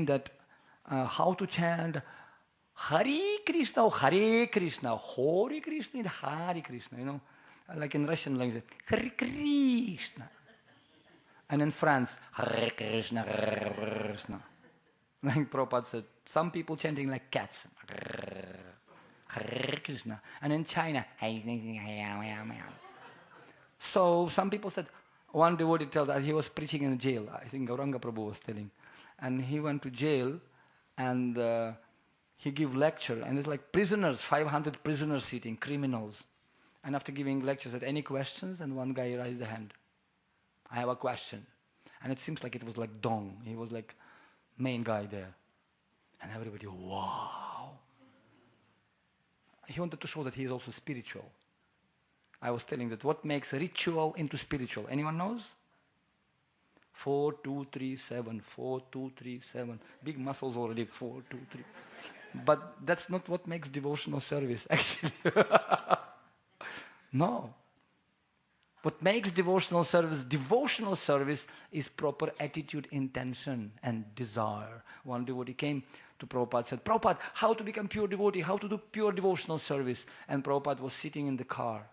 that how to chant Hare Krishna or Hare Krishna, Hare Krishna and Hare Krishna, like in Russian language, Hare Krishna. And in France, Hare Krishna, Hare Krishna. Like Prabhupada said, some people chanting like cats. Hare Krishna. And in China, so some people said, one devotee told that he was preaching in jail. I think Gauranga Prabhu was telling. And he went to jail and he gave lecture. And it's like prisoners, 500 prisoners sitting, criminals. And after giving lecture, said, any questions? And one guy raised the hand. I have a question. And it seems like it was like Dong. He was like main guy there. And everybody, wow. He wanted to show that he is also spiritual. I was telling that what makes a ritual into spiritual. Anyone knows? 4, 2, 3, 7. 4, 2, 3, 7. Big muscles already. 4, 2, 3. But that's not what makes devotional service, actually. No. What makes devotional service is proper attitude, intention, and desire. One devotee came to Prabhupada, said, Prabhupada, how to become pure devotee, how to do pure devotional service. And Prabhupada was sitting in the car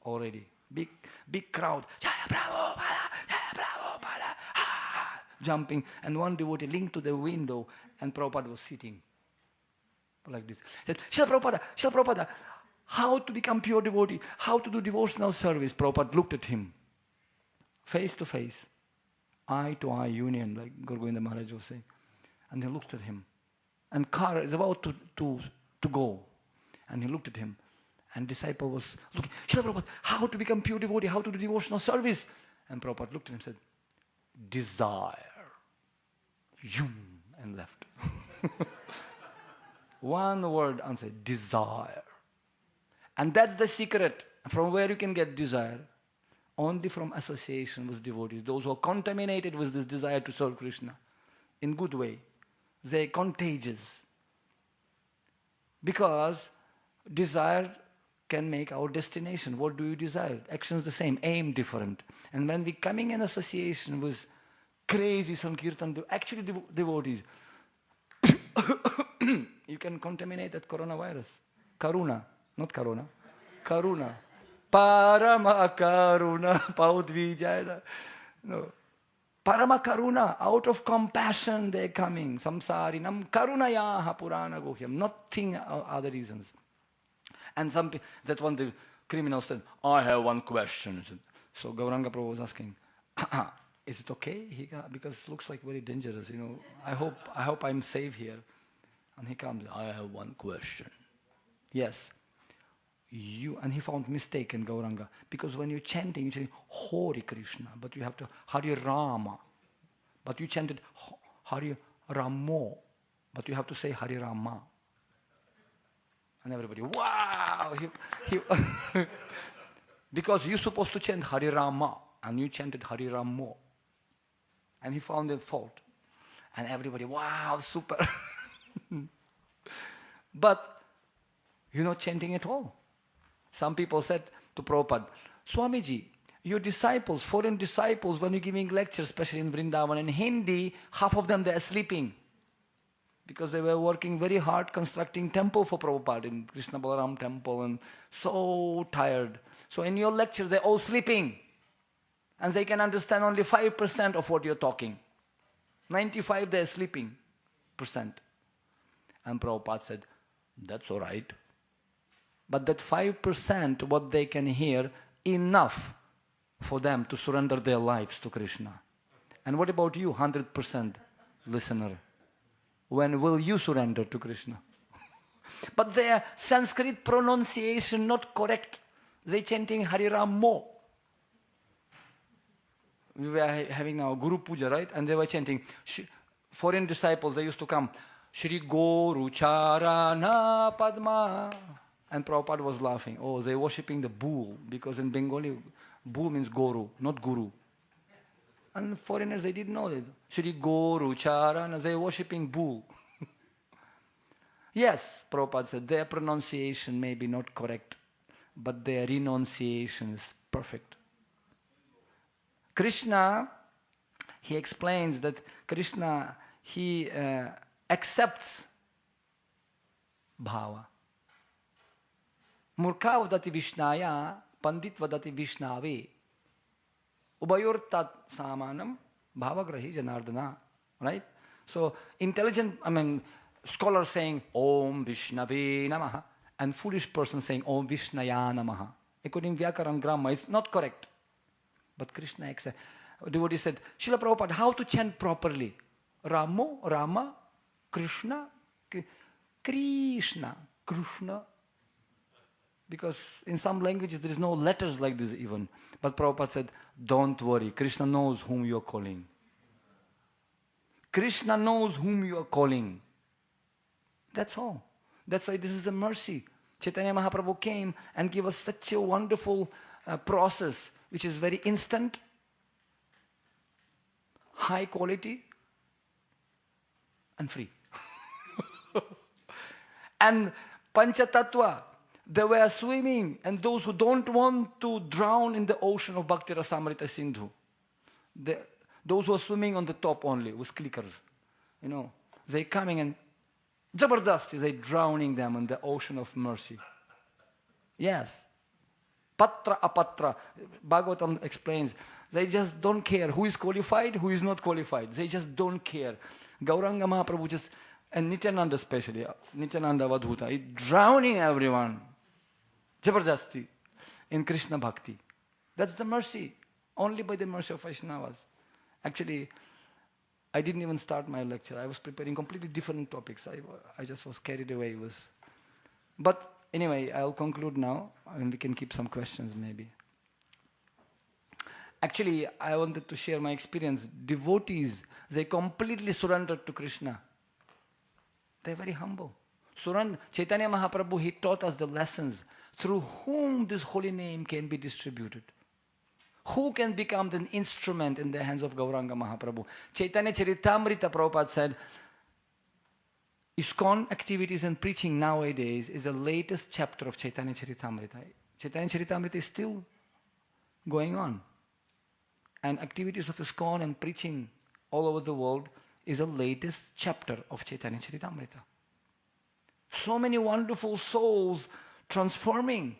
already. Big crowd. Jaya Prabhupada, Jaya Prabhupada, jumping. And one devotee linked to the window, and Prabhupada was sitting like this. He said, Srila Prabhupada, how to become pure devotee, how to do devotional service. Prabhupada looked at him, face to face, eye to eye union, like Guru Govinda Maharaj was saying. And he looked at him. And car is about to go. And he looked at him. And disciple was looking, Srila Prabhupada, how to become pure devotee, how to do devotional service. And Prabhupada looked at him and said, desire. Yum, and left. One word answer, desire. And that's the secret. From where you can get desire? Only from association with devotees. Those who are contaminated with this desire to serve Krishna in good way. They're contagious. Because desire can make our destination. What do you desire? Actions the same, aim different. And when we coming in association with crazy Sankirtan, actually devotees, you can contaminate that coronavirus. Karuna, not Corona. Karuna. Parama Karuna. Paudvijaya. No. Parama Karuna. Out of compassion they're coming. Samsarinam Karunayaha Purana Gohyam. Nothing other reasons. And that one the criminal said, I have one question. So Gauranga Prabhu was asking, is it okay? Because it looks like very dangerous, I hope I'm safe here. And he comes, I have one question. Yes. And he found mistake in Gauranga. Because when you're chanting, you're chanting Hori Krishna, but you have to Hari Rama. But you chanted Hari Ramo, but you have to say Hari Rama. And everybody, wow! Because you're supposed to chant Hari Rama, and you chanted Hari Ramo. And he found the fault. And everybody, wow, super. But you're not chanting at all. Some people said to Prabhupada, Swamiji, your disciples, foreign disciples, when you're giving lectures, especially in Vrindavan in Hindi, half of them, they're sleeping. Because they were working very hard constructing temple for Prabhupada in Krishna Balaram temple and so tired. So in your lectures, they're all sleeping. And they can understand only 5% of what you're talking. 95% they're sleeping. And Prabhupada said, that's all right. But that 5% what they can hear, enough for them to surrender their lives to Krishna. And what about you, 100% listener? When will you surrender to Krishna? But their Sanskrit pronunciation not correct. They chanting Hari Ramo. We were having our Guru Puja, right? And they were chanting. Foreign disciples, they used to come. Shri Guru Charana Padma. And Prabhupada was laughing. Oh, they're worshipping the bull. Because in Bengali, bull means Guru, not Guru. And foreigners, they didn't know it. Shri Guru Charana, they're worshipping bull. Yes, Prabhupada said, their pronunciation may be not correct, but their renunciation is perfect. Krishna, he explains that Krishna, he accepts bhava. Murkha vadati Vishnaya, Pandit vadati Vishnave. Ubayortat samanam bhavagrahi janardana. Right? So, intelligent, scholar saying, Om Vishnave Namaha, and foolish person saying, Om Vishnaya Namaha. According to Vyakaran grammar, it's not correct. But Krishna accepts. Devotee said, Srila Prabhupada, how to chant properly? Ramo, Rama, Krishna, Krishna, Krishna. Because in some languages there is no letters like this even. But Prabhupada said, don't worry, Krishna knows whom you are calling. Krishna knows whom you are calling. That's all. That's why this is a mercy. Chaitanya Mahaprabhu came and gave us such a wonderful process, which is very instant, high quality, and free. And Panchatattva, they were swimming, and those who don't want to drown in the ocean of Bhakti Rasamrita Sindhu, those who are swimming on the top only with clickers, they're coming and Jabardast is like drowning them in the ocean of mercy. Yes. Patra apatra. Bhagavatam explains, they just don't care who is qualified, who is not qualified. They just don't care. Gauranga Mahaprabhu just, and Nityananda especially, Nityananda Vadhuta, is drowning everyone. Jabardasti in Krishna Bhakti. That's the mercy. Only by the mercy of Vaishnavas. Actually, I didn't even start my lecture. I was preparing completely different topics. I just was carried away. But anyway, I'll conclude now, and we can keep some questions maybe. Actually, I wanted to share my experience. Devotees, they completely surrendered to Krishna. They're very humble. Chaitanya Mahaprabhu, he taught us the lessons through whom this holy name can be distributed. Who can become the instrument in the hands of Gauranga Mahaprabhu? Chaitanya Charitamrita, Prabhupada said, ISKCON activities and preaching nowadays is the latest chapter of Chaitanya Charitamrita. Chaitanya Charitamrita is still going on. And activities of ISKCON and preaching all over the world is the latest chapter of Chaitanya Charitamrita. So many wonderful souls transforming.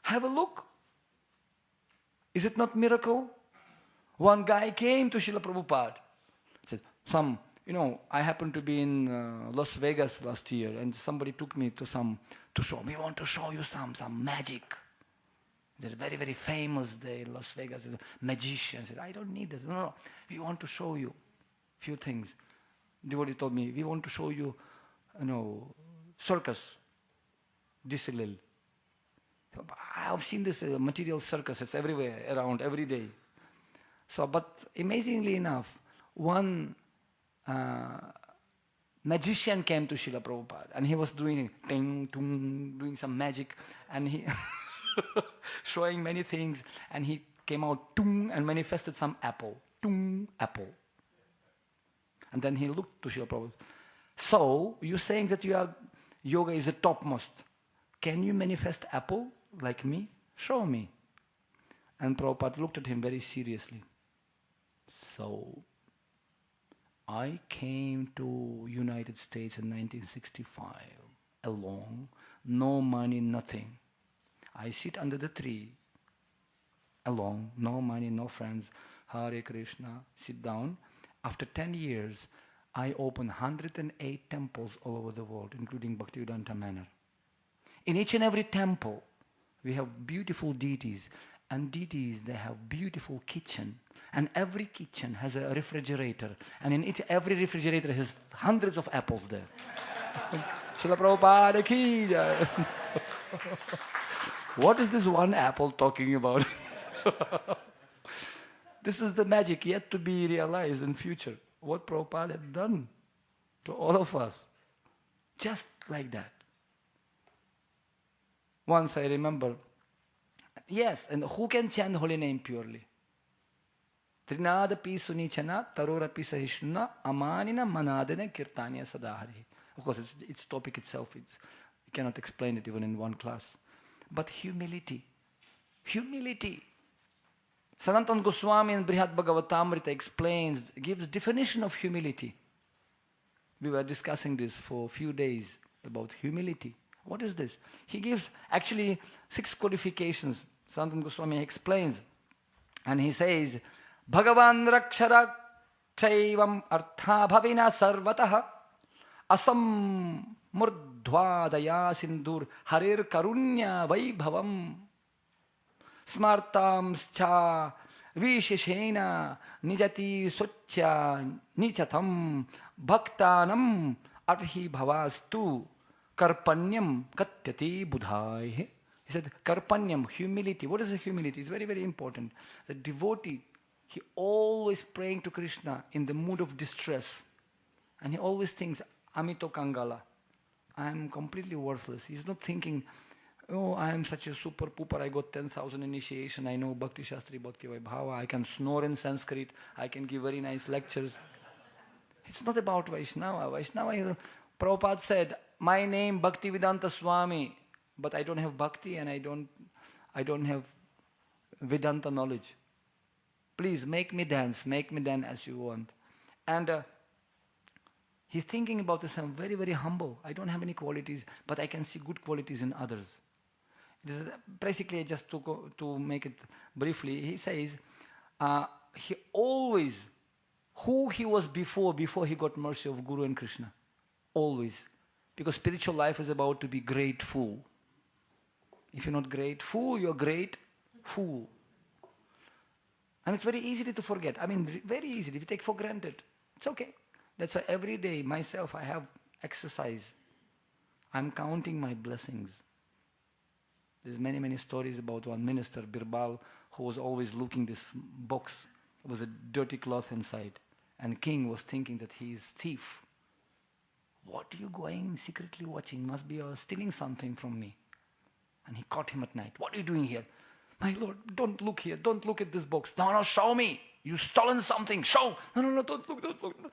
Have a look. Is it not miracle? One guy came to Srila Prabhupada. Said, I happened to be in Las Vegas last year, and somebody took me to show. We want to show you some magic. They're very, very famous there in Las Vegas. Magicians. Said, I don't need this. No. We want to show you few things. Devotee told me, we want to show you, circus. Disilil. I've seen this material circuses everywhere, around, every day. So, but amazingly enough, one magician came to Srila Prabhupada, and he was doing doing some magic, and he showing many things, and he came out and manifested some apple. Apple. And then he looked to Srila Prabhupada. So, you're saying that yoga is the topmost. Can you manifest apple like me? Show me. And Prabhupada looked at him very seriously. So, I came to United States in 1965, alone, no money, nothing. I sit under the tree, alone, no money, no friends, Hare Krishna, sit down. After 10 years, I opened 108 temples all over the world, including Bhaktivedanta Manor. In each and every temple, we have beautiful deities. And deities, they have beautiful kitchen. And every kitchen has a refrigerator. And in every refrigerator has hundreds of apples there. Srila Prabhupada ki jai. What is this one apple talking about? This is the magic yet to be realized in future. What Prabhupada had done to all of us. Just like that. Once I remember, yes, and who can chant holy name purely? Trinada pi sunichana, tarora pi sahishnuna, amanina manadana kirtanya sadahari. Of course, it's topic itself. You cannot explain it even in one class. But humility. Humility. Sanatana Goswami in Brihad Bhagavatamrita gives definition of humility. We were discussing this for a few days about humility. What is this? He gives actually 6 qualifications. Sanatana Goswami explains. And he says, Bhagavan rakshara chaivam artha bhavina sarvataha asam murdhvadaya sindur harir karunya vaibhavam smartam scha visheshena nijati sochya nichatam bhaktanam arhi bhavastu karpanyam katyati budhai. He said, karpanyam, humility. What is the humility? It's very, very important. The devotee, he always praying to Krishna in the mood of distress. And he always thinks, Amito Kangala, I am completely worthless. He's not thinking, oh, I am such a super pooper, I got 10,000 initiation, I know Bhakti Shastri, Bhakti Vaibhava, I can snore in Sanskrit, I can give very nice lectures. It's not about Vaishnava. Vaishnava, Prabhupada said, my name Bhaktivedanta Swami, but I don't have bhakti and I don't have Vedanta knowledge. Please make me dance as you want. And He's thinking about this. I'm very, very humble. I don't have any qualities, but I can see good qualities in others. It is basically, just to make it briefly, he says, he always, who he was before he got mercy of Guru and Krishna. Always. Because spiritual life is about to be grateful. If you're not grateful, you're great fool. And it's very easy to forget. I mean, very easily. We take for granted. It's okay. That's why every day, myself, I have exercise. I'm counting my blessings. There's many, many stories about one minister, Birbal, who was always looking this box. There was a dirty cloth inside. And king was thinking that he is thief. What are you going secretly watching? Must be stealing something from me. And he caught him at night. What are you doing here? My lord, don't look here. Don't look at this box. No, no, show me. You've stolen something. Show. No, no, no, don't look.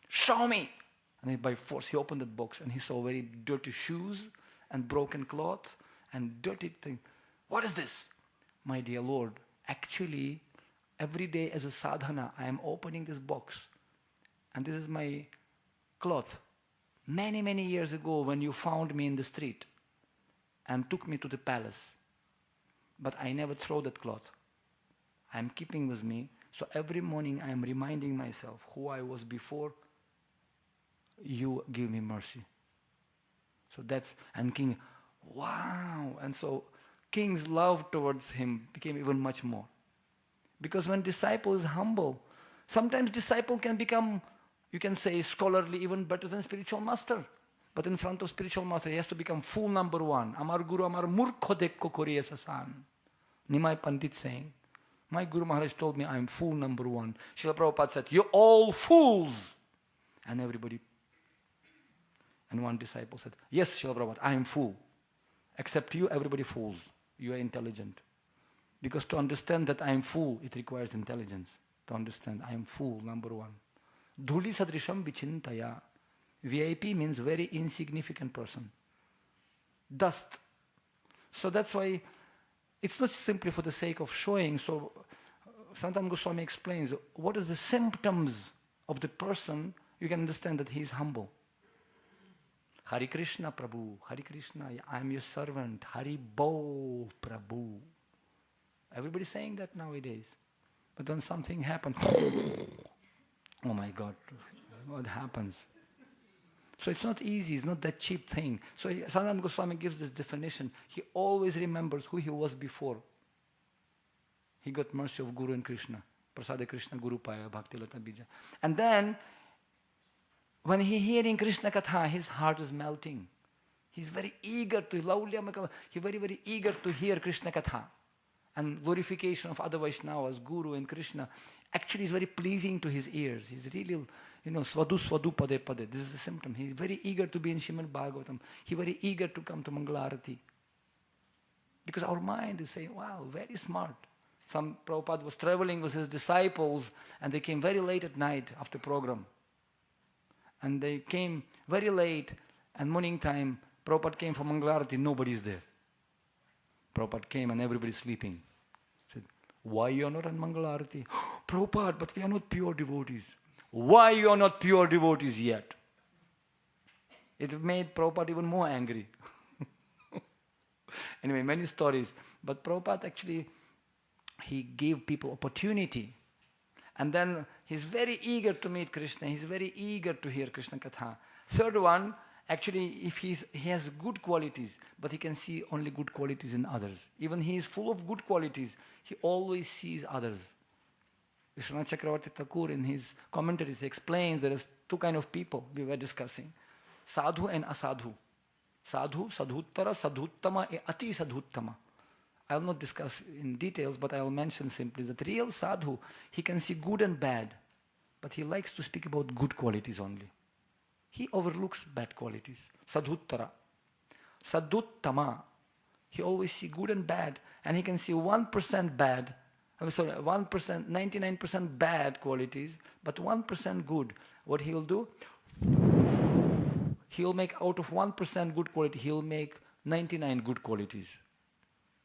Show me. And by force, he opened that box and he saw very dirty shoes and broken cloth and dirty thing. What is this? My dear Lord, actually, every day as a sadhana, I am opening this box. And this is my cloth. Many, many years ago when you found me in the street and took me to the palace. But I never throw that cloth. I am keeping with me. So every morning I am reminding myself who I was before you give me mercy. So that's, and king, wow. And so king's love towards him became even much more. Because when disciple is humble, sometimes disciple can become, you can say, scholarly, even better than spiritual master. But in front of spiritual master, he has to become fool number one. Amar Guru, Amar Murkho dekko koriye sasan. Nimai Pandit saying, my Guru Maharaj told me I am fool number one. Srila Prabhupada said, you're all fools. And everybody, and one disciple said, yes, Srila Prabhupada, I am fool. Except you, everybody fools. You are intelligent. Because to understand that I am fool, it requires intelligence. To understand, I am fool, number one. Dhuli sadrisham vichintaya. VIP means very insignificant person. Dust. So that's why it's not simply for the sake of showing. So Sanatana Goswami explains what is the symptoms of the person. You can understand that he is humble. Hari Krishna Prabhu, Hari Krishna, I am your servant. Hari Bo Prabhu. Everybody's saying that nowadays. But then something happens. Oh my God, what happens? So it's not easy, it's not that cheap thing. So Sanatana Goswami gives this definition. He always remembers who he was before he got mercy of Guru and Krishna. Prasada Krishna Guru Paya Bhakti Lata Bija. And then, when he hearing Krishna Katha, his heart is melting. He's very eager to, he's very, very eager to hear Krishna Katha. And glorification of other Vaishnavas, Guru and Krishna, actually is very pleasing to his ears. He's really, svadu svadu pade pade. This is a symptom. He's very eager to be in Srimad Bhagavatam. He's very eager to come to Mangalarati. Because our mind is saying, wow, very smart. Some Prabhupada was traveling with his disciples and they came very late at night after program. And they came very late and morning time, Prabhupada came for Mangalarati, nobody's there. Prabhupada came and everybody's sleeping. Said, why you are not on Mangalarati? Prabhupada, but we are not pure devotees. Why you are not pure devotees yet? It made Prabhupada even more angry. Anyway, many stories. But Prabhupada actually, he gave people opportunity. And then he's very eager to meet Krishna. He's very eager to hear Krishna Katha. Third one, actually, if he has good qualities, but he can see only good qualities in others. Even he is full of good qualities, he always sees others. Vishwanath Chakravarti Thakur in his commentaries explains there is two kinds of people we were discussing. Sadhu and asadhu. Sadhu, sadhuttara, sadhuttama, ati sadhuttama. I will not discuss in details, but I will mention simply that real sadhu, he can see good and bad, but he likes to speak about good qualities only. He overlooks bad qualities. Sadhuttara. Sadhuttama. He always sees good and bad, and he can see 1% bad, 1%, 99% bad qualities, but 1% good. What he will do? He will make out of 1% good quality, he will make 99 good qualities.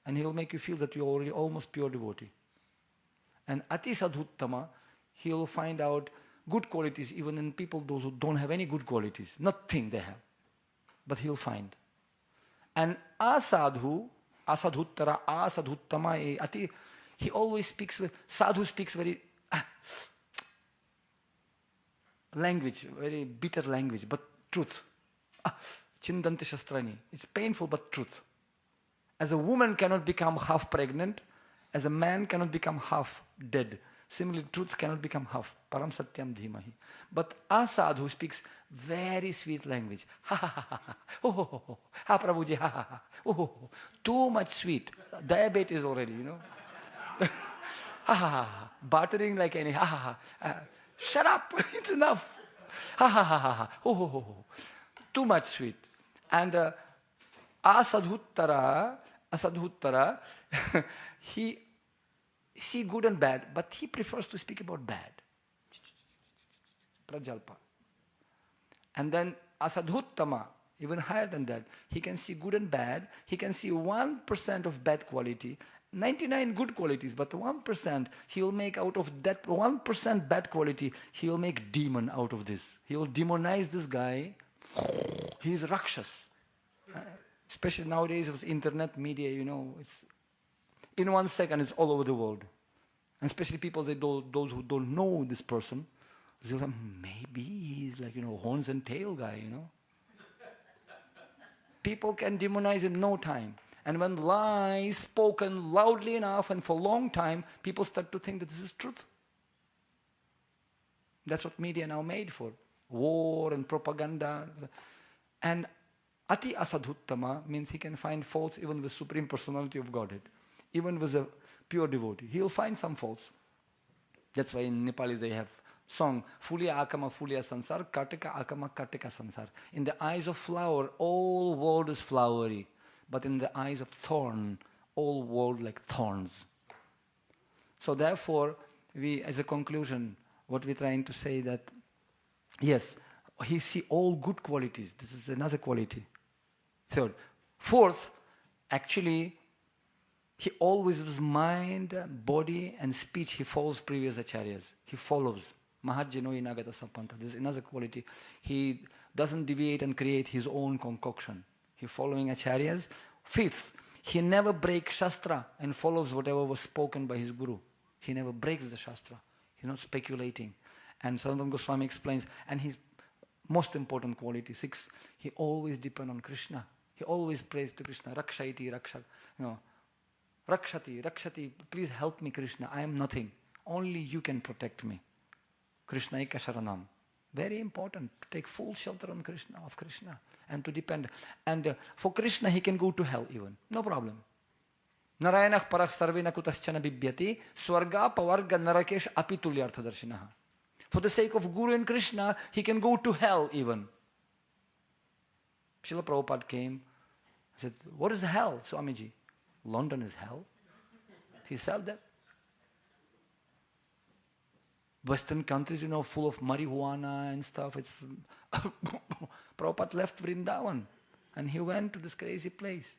And he will make you feel that you are already almost pure devotee. And Ati Sadhuttama, he will find out good qualities even in people, those who don't have any good qualities. Nothing they have. But he'll find. And asadhu, asadhuttara, asadhuttama, ati, he always speaks, sadhu speaks very language, very bitter language, but truth. Chindanti shastrani. It's painful, but truth. As a woman cannot become half pregnant, as a man cannot become half dead. Similarly, truth cannot become half. Param satyam dhimahi. But a sadhu speaks very sweet language. Ha ha ha ha. Oh ho ho ho. Ha Prabhuji. Ha ha ha. Oh ho ho. Too much sweet. Diabetes already, Ha ha ha. Bartering like any. Ha ha ha. Shut up. It's enough. Ha ha ha ha. Oh ho ho ho. Too much sweet. And asadhuttara, he see good and bad, but he prefers to speak about bad. Prajalpa. And then asadhuttama, even higher than that, he can see good and bad. He can see 1% of bad quality, 99 good qualities, but 1%, he will make out of that 1% bad quality, he will make demon out of this. He will demonize this guy. He is Rakshas. Especially nowadays with internet media, it's in 1 second it's all over the world. And especially people, those who don't know this person, they're like, maybe he's like, horns and tail guy, People can demonize in no time. And when lies spoken loudly enough and for a long time, people start to think that this is truth. That's what media now made for. War and propaganda. And Ati asadhuttama means he can find faults even with Supreme Personality of Godhead. Even with a pure devotee. He will find some faults. That's why in Nepali they have song, Fulia akama fulia sansar, kartika akama kartika sansar. In the eyes of flower, all world is flowery. But in the eyes of thorn, all world like thorns. So therefore, we, as a conclusion, what we're trying to say that, yes, he see all good qualities. This is another quality. Third. Fourth, actually, he always with mind, body and speech, he follows previous acharyas. He follows. Mahajjano inagata sampanta. This is another quality. He doesn't deviate and create his own concoction. He following acharyas. Fifth, he never breaks shastra and follows whatever was spoken by his guru. He never breaks the shastra. He's not speculating. And Sanatana Goswami explains, and his most important quality, 6, he always depends on Krishna. He always prays to Krishna. Rakshaiti, Raksha. Rakshati, Rakshati, please help me, Krishna. I am nothing. Only you can protect me. Krishna Eka Sharanam. Very important to take full shelter on Krishna, of Krishna, and to depend. And for Krishna, he can go to hell even. No problem. Narayanah parach sarvena kutaschana bibhyati swarga pavarga narakesh apitulyartha darshinaha. For the sake of Guru and Krishna, he can go to hell even. Srila Prabhupada came, said, what is hell, Swamiji? London is hell. He said that. Western countries, full of marijuana and stuff. It's Prabhupada left Vrindavan and he went to this crazy place.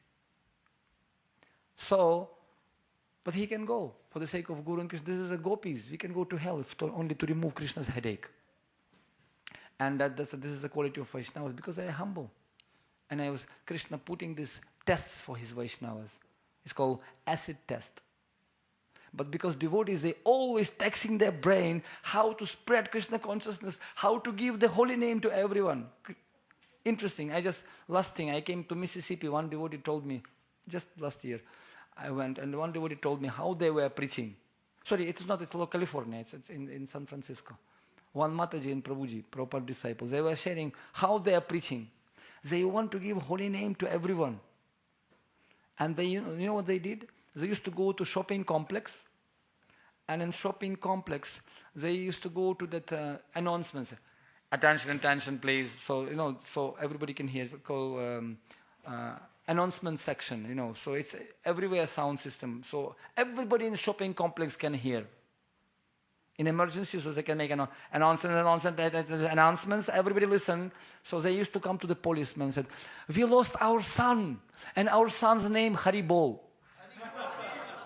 So, but he can go for the sake of Guru and Krishna. This is a gopis. We can go to hell only to remove Krishna's headache. And this is the quality of Vaishnavas because they are humble. And Krishna putting these tests for his Vaishnavas. It's called acid test. But because devotees, they always taxing their brain how to spread Krishna consciousness, how to give the holy name to everyone. Interesting. Last thing, I came to Mississippi, one devotee told me, just last year, I went, and one devotee told me how they were preaching. Sorry, it's not, it's California, it's in San Francisco. One Mataji and Prabhuji, proper disciples, they were sharing how they are preaching. They want to give holy name to everyone. And they, you know what they did? They used to go to shopping complex, and in shopping complex, they used to go to that announcements. Attention, attention, please. So, so everybody can hear. It's called announcement section, So it's everywhere sound system. So everybody in the shopping complex can hear. In emergencies, so they can make announcements. Everybody listen. So they used to come to the policeman and said, we lost our son, and our son's name Haribol.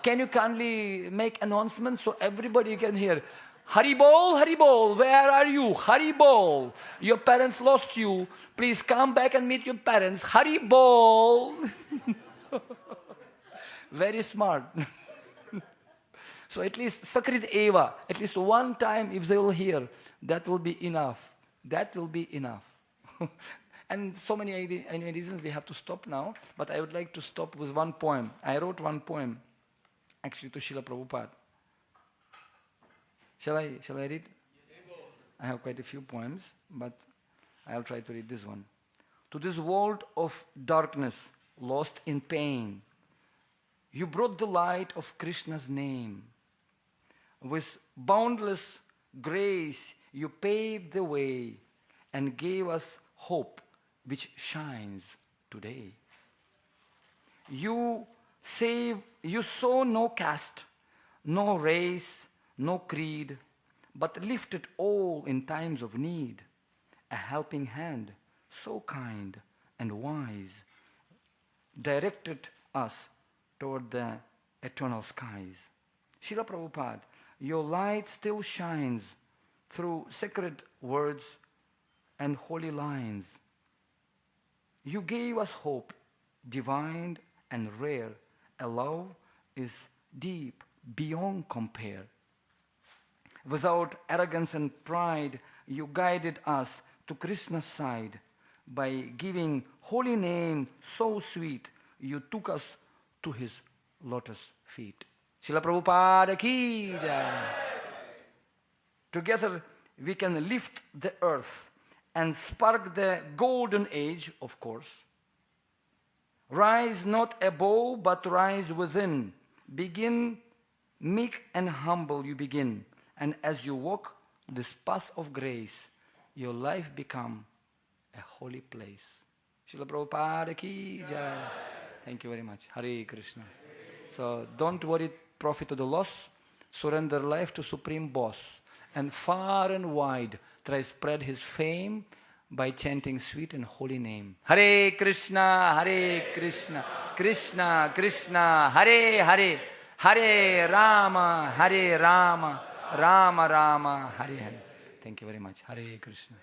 Can you kindly make announcements so everybody can hear? Haribol, where are you? Haribol, your parents lost you. Please come back and meet your parents. Haribol. Very smart. So at least Sakrit Eva, at least one time if they will hear, that will be enough. That will be enough. And so many reasons we have to stop now, but I would like to stop with one poem. I wrote one poem, actually to Srila Prabhupada. Shall I read? I have quite a few poems, but I'll try to read this one. To this world of darkness, lost in pain, you brought the light of Krishna's name. With boundless grace, you paved the way and gave us hope which shines today. You saw no caste, no race, no creed, but lifted all in times of need. A helping hand, so kind and wise, directed us toward the eternal skies. Srila Prabhupada, your light still shines through sacred words and holy lines. You gave us hope, divine and rare. A love is deep, beyond compare. Without arrogance and pride, you guided us to Krishna's side. By giving holy name so sweet, you took us to his lotus feet. Srila Prabhupada ki jai. Together we can lift the earth and spark the golden age, of course. Rise not above, but rise within. Begin meek and humble, you begin. And as you walk this path of grace, your life become a holy place. Srila Prabhupada ki jai. Thank you very much. Hare Krishna. So don't worry, profit or the loss. Surrender life to Supreme Boss. And far and wide, try spread his fame by chanting sweet and holy name. Hare Krishna, Krishna Krishna, Hare Hare, Hare Rama, Rama Rama, Hare Hare. Thank you very much. Hare Krishna.